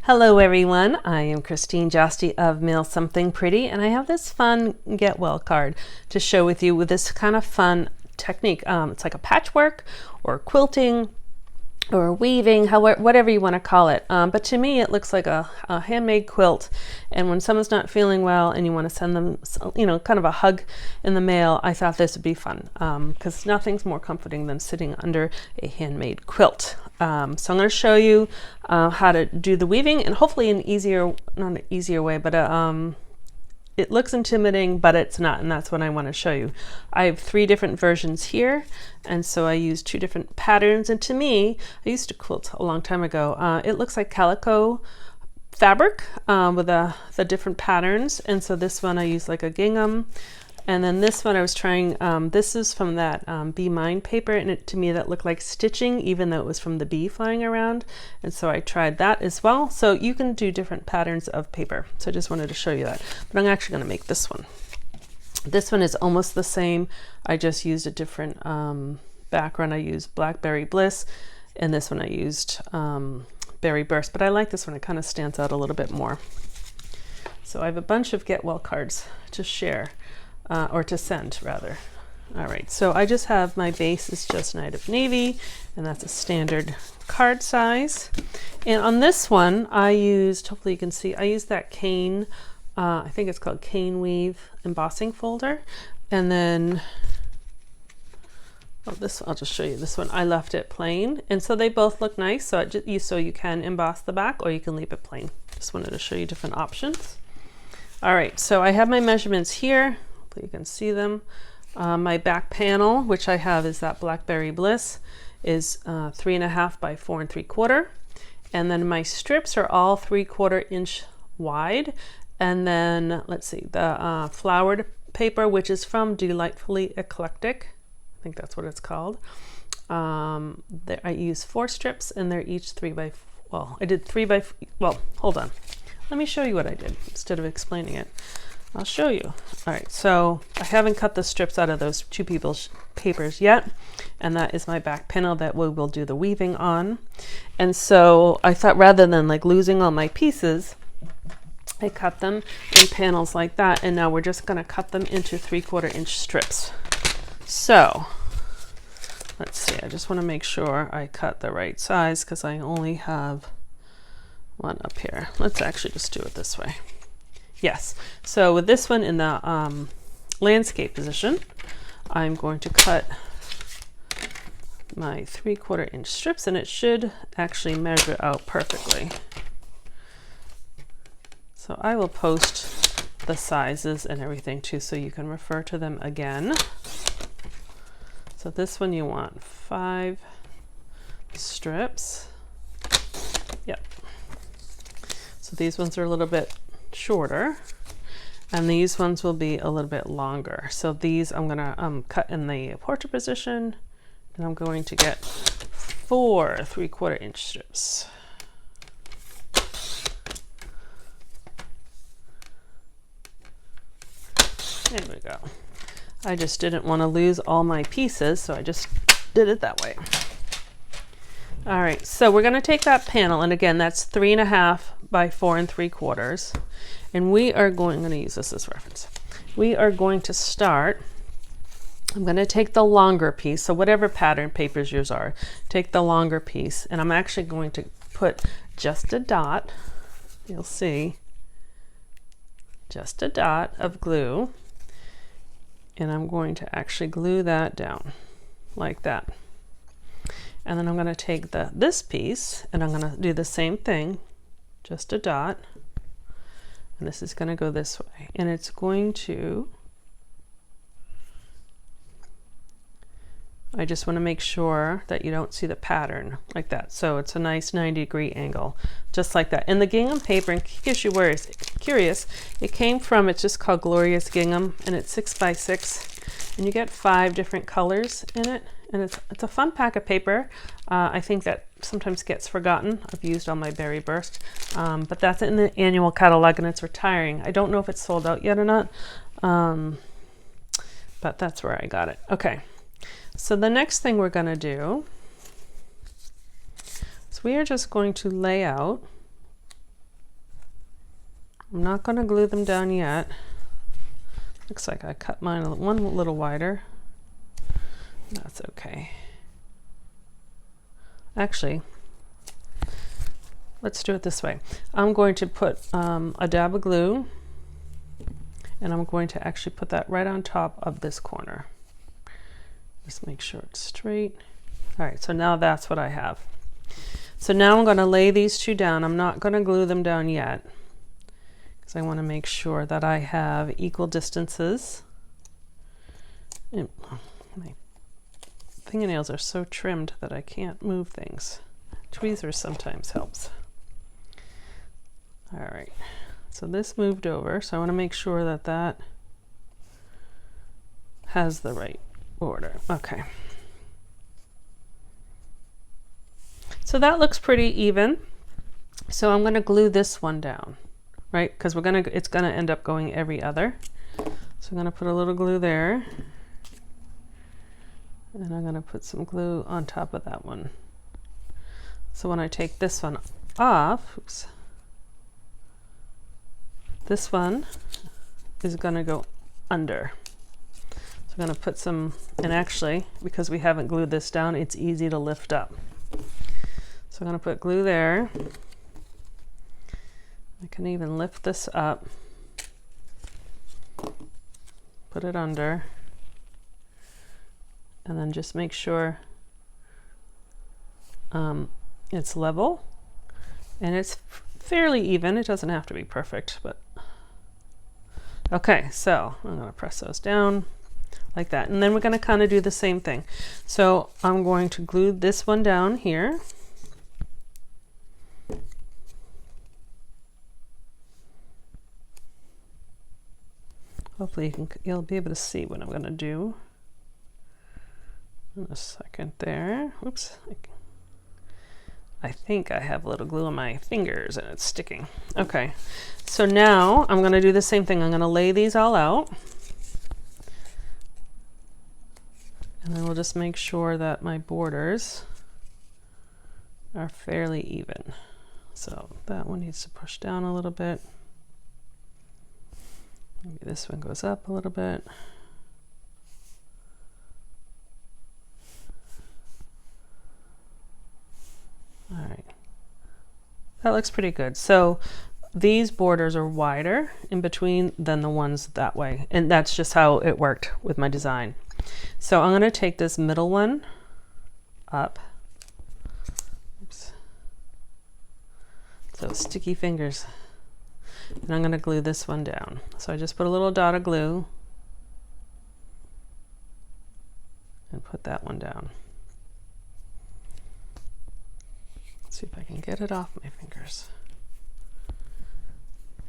Hello everyone, I am Christine Josti of Mail Something Pretty, and I have this fun Get Well card to show with you with this kind of fun technique. It's like a patchwork or quilting or weaving, however, whatever you want to call it. But to me, it looks like a handmade quilt. And when someone's not feeling well and you want to send them, kind of a hug in the mail, I thought this would be fun because nothing's more comforting than sitting under a handmade quilt. So I'm going to show you how to do the weaving, and hopefully not an easier way, but it looks intimidating, but it's not, and that's what I want to show you. I have 3 different versions here, and so I use 2 different patterns, and to me, I used to quilt a long time ago. It looks like calico fabric with the different patterns, and so this one I use like a gingham, and then this one I was trying, this is from that Be Mine paper, and to me that looked like stitching even though it was from the bee flying around, and so I tried that as well. So you can do different patterns of paper, so I just wanted to show you that. But I'm actually going to make this one. This one is almost the same, I just used a different background. I used Blackberry Bliss, and this one I used Berry Burst, but I like this one, it kind of stands out a little bit more. So I have a bunch of Get Well cards to share. Or to send rather. All right, so I just have my base is just Night of Navy, and that's a standard card size. And on this one, I used, hopefully you can see, I used that cane, I think it's called Cane Weave embossing folder. And then, this, I'll just show you this one. I left it plain, and so they both look nice. So you can emboss the back, or you can leave it plain. Just wanted to show you different options. All right, so I have my measurements here. You can see them. My back panel, which I have is that Blackberry Bliss, is 3.5 by 4 3/4, and then my strips are all 3/4 inch wide. And then let's see, the flowered paper, which is from Delightfully Eclectic, I think that's what it's called. I use 4 strips, and they're each 3 by, well, I did 3 by, well, hold on, let me show you what I did instead of explaining it. I'll show you. All right, so I haven't cut the strips out of those 2 people's papers yet, and that is my back panel that we will do the weaving on. And so I thought rather than like losing all my pieces, I cut them in panels like that, and now we're just going to cut them into 3/4 inch strips. So let's see, I just want to make sure I cut the right size because I only have one up here. Let's actually just do it this way. Yes, so with this one in the landscape position, I'm going to cut my 3/4 inch strips, and it should actually measure out perfectly. So I will post the sizes and everything too, so you can refer to them again. So this one you want 5 strips. Yep. So these ones are a little bit shorter, and these ones will be a little bit longer. So these I'm gonna cut in the portrait position, and I'm going to get 4 3/4 inch strips. There we go. I just didn't want to lose all my pieces, so I just did it that way. All right, so we're going to take that panel, and again, that's 3.5 by 4 3/4, and we are going to use this as reference. We are going to start. I'm going to take the longer piece, so whatever pattern papers yours are, take the longer piece, and I'm actually going to put just a dot. You'll see, just a dot of glue, and I'm going to actually glue that down like that. And then I'm going to take this piece, and I'm going to do the same thing, just a dot, and this is going to go this way, and it's going to, I just want to make sure that you don't see the pattern like that. So it's a nice 90-degree angle, just like that. And the gingham paper, in case you were curious, it came from, it's just called Glorious Gingham, and it's 6 by 6, and you get 5 different colors in it. And it's a fun pack of paper. I think that sometimes gets forgotten. I've used all my Berry Burst, but that's in the annual catalog, and it's retiring. I don't know if it's sold out yet or not, but that's where I got it. Okay, so the next thing we're gonna do So we are just going to lay out. I'm not going to glue them down yet. Looks like I cut mine one a little wider. That's okay. Actually, let's do it this way. I'm going to put a dab of glue, and I'm going to actually put that right on top of this corner. Just make sure it's straight. All right, so now that's what I have. So now I'm going to lay these two down. I'm not going to glue them down yet, because I want to make sure that I have equal distances. And my fingernails are so trimmed that I can't move things. Tweezers sometimes helps. All right, so this moved over, so I want to make sure that that has the right order. Okay. So that looks pretty even. So I'm going to glue this one down, right? Because it's going to end up going every other. So I'm going to put a little glue there. And I'm going to put some glue on top of that one. So when I take this one off, oops, this one is going to go under. So I'm going to put some, and actually, because we haven't glued this down, it's easy to lift up. So I'm going to put glue there. I can even lift this up, put it under, and then just make sure it's level and it's fairly even. It doesn't have to be perfect, but okay. So I'm going to press those down like that, and then we're going to kind of do the same thing. So I'm going to glue this one down here. Hopefully you'll be able to see what I'm going to do in a second there. Oops. I think I have a little glue on my fingers and it's sticking. Okay, so now I'm going to do the same thing. I'm going to lay these all out. And then we'll just make sure that my borders are fairly even. So that one needs to push down a little bit. Maybe this one goes up a little bit. All right, that looks pretty good. So these borders are wider in between than the ones that way, and that's just how it worked with my design. So I'm going to take this middle one up. Oops. So sticky fingers. And I'm going to glue this one down. So I just put a little dot of glue and put that one down. Let's see if I can get it off my fingers.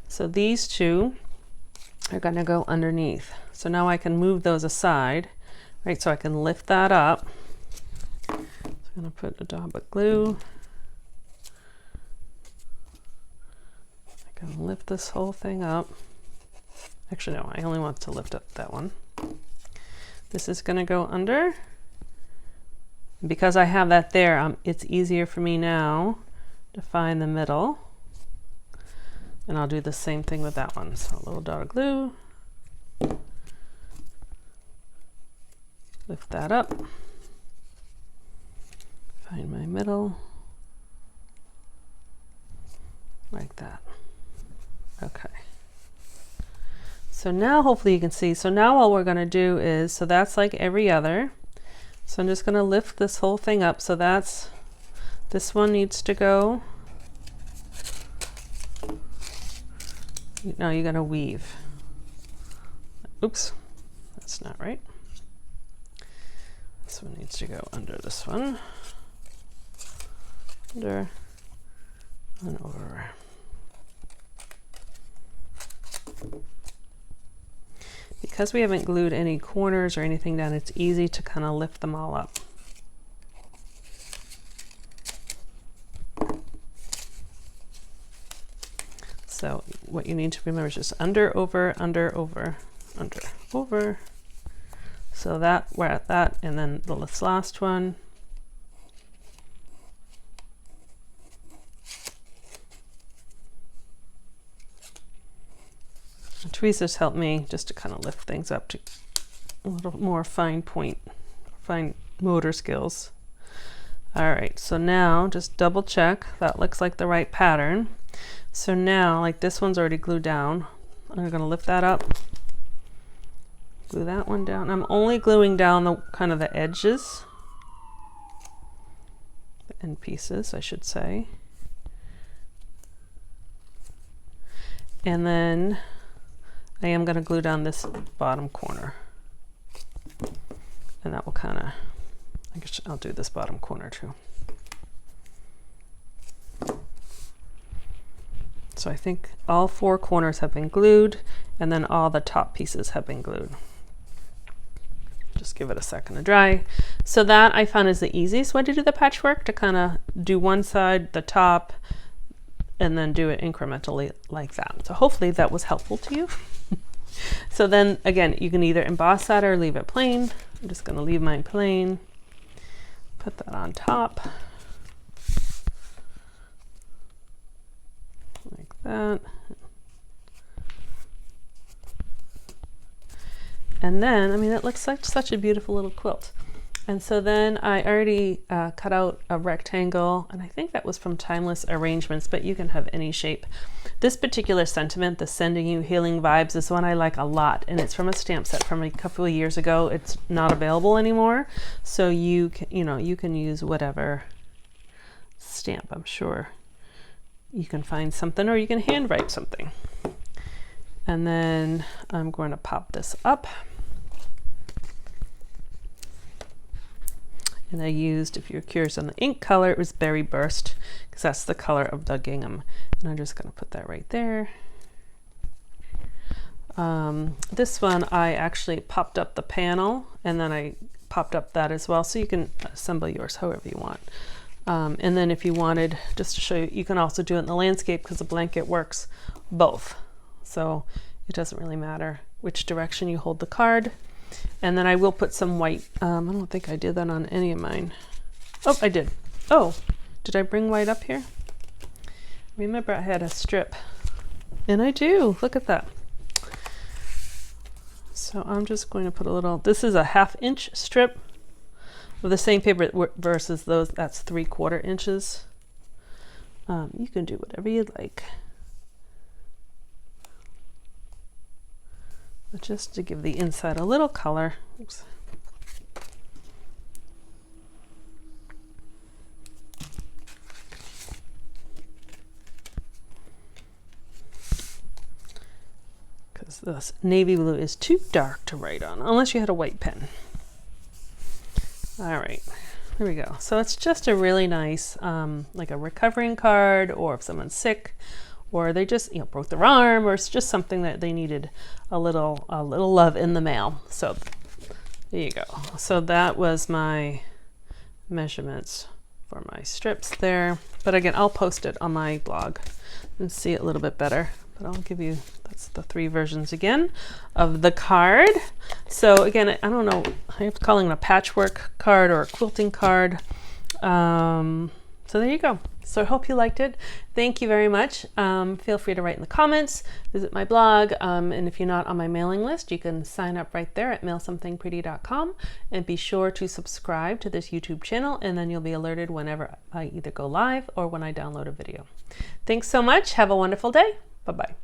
So these two are going to go underneath. So now I can move those aside, right? So I can lift that up. So I'm going to put a dab of glue. I can lift this whole thing up. Actually, no, I only want to lift up that one. This is going to go under. Because I have that there, it's easier for me now to find the middle. And I'll do the same thing with that one. So a little dot of glue. Lift that up. Find my middle. Like that. Okay. So now hopefully you can see. So now all we're going to do is, so that's like every other. So I'm just going to lift this whole thing up. So this one needs to go. Now you're going to weave. Oops, that's not right. This one needs to go under this one. Under and over. Because we haven't glued any corners or anything down, it's easy to kind of lift them all up. So what you need to remember is just under, over, under, over, under, over. So that we're at that, and then this last one. Teresa's helped me just to kind of lift things up to a little more fine motor skills. All right, so now just double check that looks like the right pattern. So now, like this one's already glued down, I'm going to lift that up, glue that one down. I'm only gluing down the kind of the edges, the end pieces, I should say. And then I am going to glue down this bottom corner. And that will kind of, I guess I'll do this bottom corner too. So I think all 4 corners have been glued, and then all the top pieces have been glued. Just give it a second to dry. So that I found is the easiest way to do the patchwork, to kind of do one side, the top, and then do it incrementally like that. So hopefully that was helpful to you. So then again, you can either emboss that or leave it plain. I'm just going to leave mine plain. Put that on top. Like that. And then, I mean, it looks like such a beautiful little quilt. And so then I already cut out a rectangle, and I think that was from Timeless Arrangements, but you can have any shape. This particular sentiment, the Sending You Healing Vibes, is one I like a lot, and it's from a stamp set from a couple of years ago. It's not available anymore, so you can use whatever stamp. I'm sure you can find something, or you can handwrite something. And then I'm going to pop this up. And I used, if you're curious on the ink color, it was Berry Burst, because that's the color of the gingham. And I'm just going to put that right there. This one, I actually popped up the panel, and then I popped up that as well. So you can assemble yours however you want. And then if you wanted, just to show you, you can also do it in the landscape, because the blanket works both. So it doesn't really matter which direction you hold the card. And then I will put some white. I don't think I did that on any of mine. Oh, I did. Oh, did I bring white up here? Remember I had a strip. And I do. Look at that. So I'm just going to put a little, this is a 1/2 inch strip of the same paper versus those, that's 3/4 inches. You can do whatever you'd like. But just to give the inside a little color. Oops. Because this navy blue is too dark to write on, unless you had a white pen. All right, here we go. So it's just a really nice, like a recovering card, or if someone's sick, or they just broke their arm, or it's just something that they needed a little love in the mail. So there you go. So that was my measurements for my strips there. But again, I'll post it on my blog and see it a little bit better. But I'll give you, that's the 3 versions again of the card. So again, I don't know, I'm calling it a patchwork card or a quilting card. So there you go. So I hope you liked it. Thank you very much. Feel free to write in the comments, visit my blog, and if you're not on my mailing list, you can sign up right there at mailsomethingpretty.com, and be sure to subscribe to this YouTube channel, and then you'll be alerted whenever I either go live or when I download a video. Thanks so much. Have a wonderful day. Bye-bye.